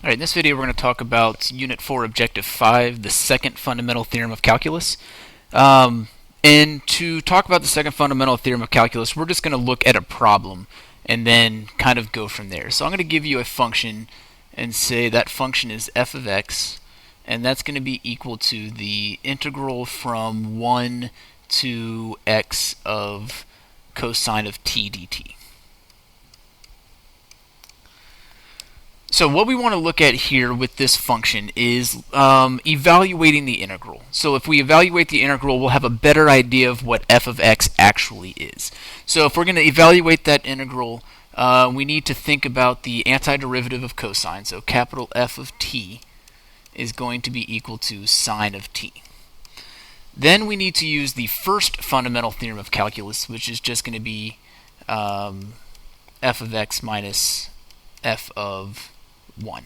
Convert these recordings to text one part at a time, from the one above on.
Alright, in this video we're going to talk about Unit 4, Objective 5, the second fundamental theorem of calculus. And to talk about the second fundamental theorem of calculus, we're just going to look at a problem and then kind of go from there. So I'm going to give you a function and say that function is f of x, and that's going to be equal to the integral from 1 to x of cosine of t dt. So what we want to look at here with this function is evaluating the integral. So if we evaluate the integral, we'll have a better idea of what f of x actually is. So if we're going to evaluate that integral, we need to think about the antiderivative of cosine. So capital F of t is going to be equal to sine of t. Then we need to use the first fundamental theorem of calculus, which is just going to be f of x minus f of 1.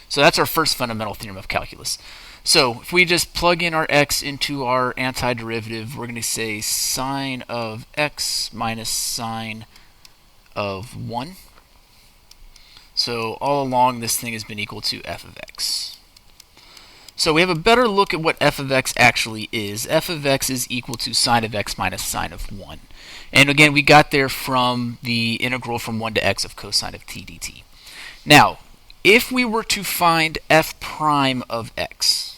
So that's our first fundamental theorem of calculus. So if we just plug in our x into our antiderivative, we're going to say sine of x minus sine of 1. So all along this thing has been equal to f of x. So we have a better look at what f of x actually is. F of x is equal to sine of x minus sine of 1. And again, we got there from the integral from 1 to x of cosine of t dt. Now, if we were to find f prime of x,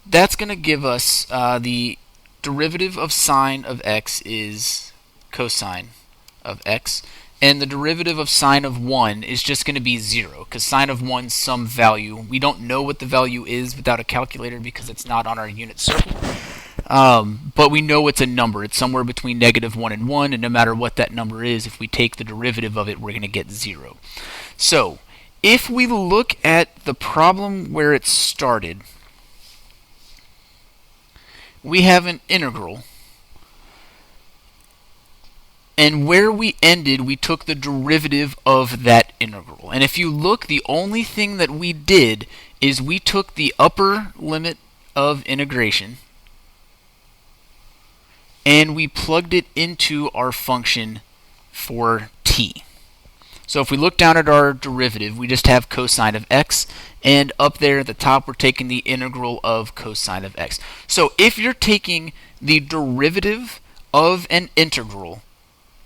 that's going to give us the derivative of sine of x is cosine of x, and the derivative of sine of 1 is just going to be 0, because sine of 1 is some value. We don't know what the value is without a calculator because it's not on our unit circle. But we know it's a number. It's somewhere between -1 and 1, and no matter what that number is, if we take the derivative of it, we're going to get 0. So, if we look at the problem where it started, we have an integral, and where we ended, we took the derivative of that integral. And if you look, the only thing that we did is we took the upper limit of integration, and we plugged it into our function for t. So if we look down at our derivative, we just have cosine of x, and up there at the top we're taking the integral of cosine of x. So if you're taking the derivative of an integral,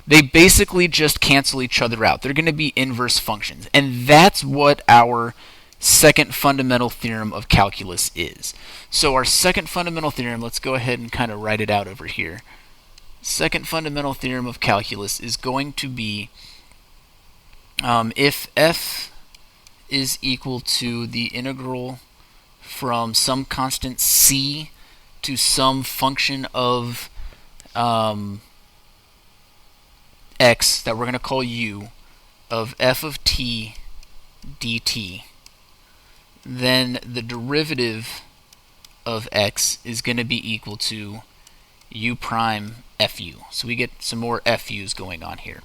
they basically just cancel each other out. They're going to be inverse functions, and that's what our second fundamental theorem of calculus is. So our second fundamental theorem, let's go ahead and kind of write it out over here. Second fundamental theorem of calculus is going to be if f is equal to the integral from some constant c to some function of x that we're going to call u of f of t dt, then the derivative of x is going to be equal to u prime fu. So we get some more fu's going on here.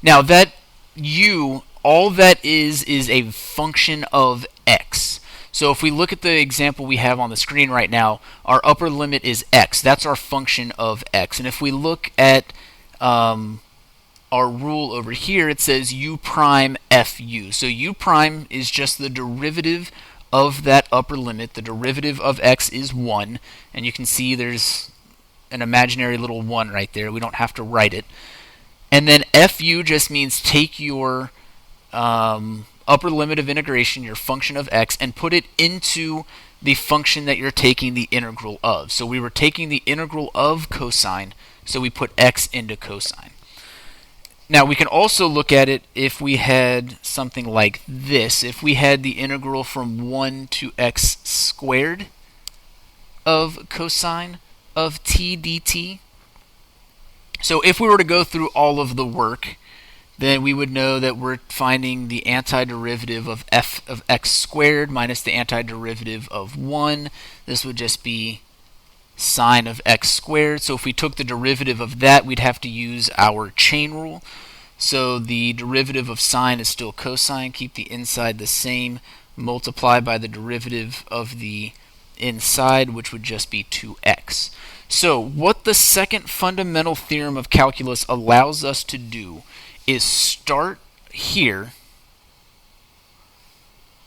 Now that u, all that is a function of x. So if we look at the example we have on the screen right now, our upper limit is x. That's our function of x. And if we look at our rule over here, it says u prime fu. So u prime is just the derivative of that upper limit. The derivative of x is 1, and you can see there's an imaginary little 1 right there. We don't have to write it. And then fu just means take your upper limit of integration, your function of x, and put it into the function that you're taking the integral of. So we were taking the integral of cosine, so we put x into cosine. Now we can also look at it if we had something like this. If we had the integral from 1 to x squared of cosine of t dt. So if we were to go through all of the work, then we would know that we're finding the antiderivative of f of x squared minus the antiderivative of 1. This would just be sine of x squared. So if we took the derivative of that, we'd have to use our chain rule. So the derivative of sine is still cosine. Keep the inside the same. Multiply by the derivative of the inside, which would just be 2x. So what the second fundamental theorem of calculus allows us to do is start here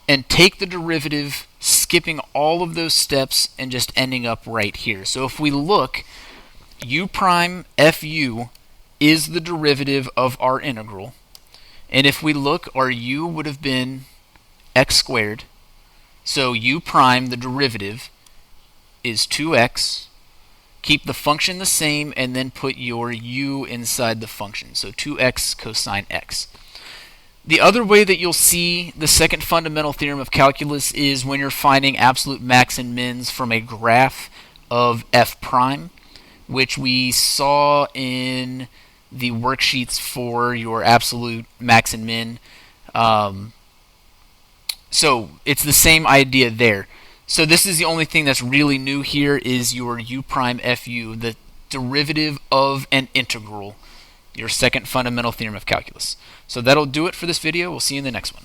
and take the derivative, skipping all of those steps and just ending up right here. So if we look, u prime fu is the derivative of our integral. And if we look, our u would have been x squared. So u prime, the derivative, is 2x. Keep the function the same and then put your u inside the function. So 2x cosine x. The other way that you'll see the second fundamental theorem of calculus is when you're finding absolute max and mins from a graph of f prime, which we saw in the worksheets for your absolute max and min. So it's the same idea there. So this is the only thing that's really new here is your u prime fu, the derivative of an integral, your second fundamental theorem of calculus. So that'll do it for this video. We'll see you in the next one.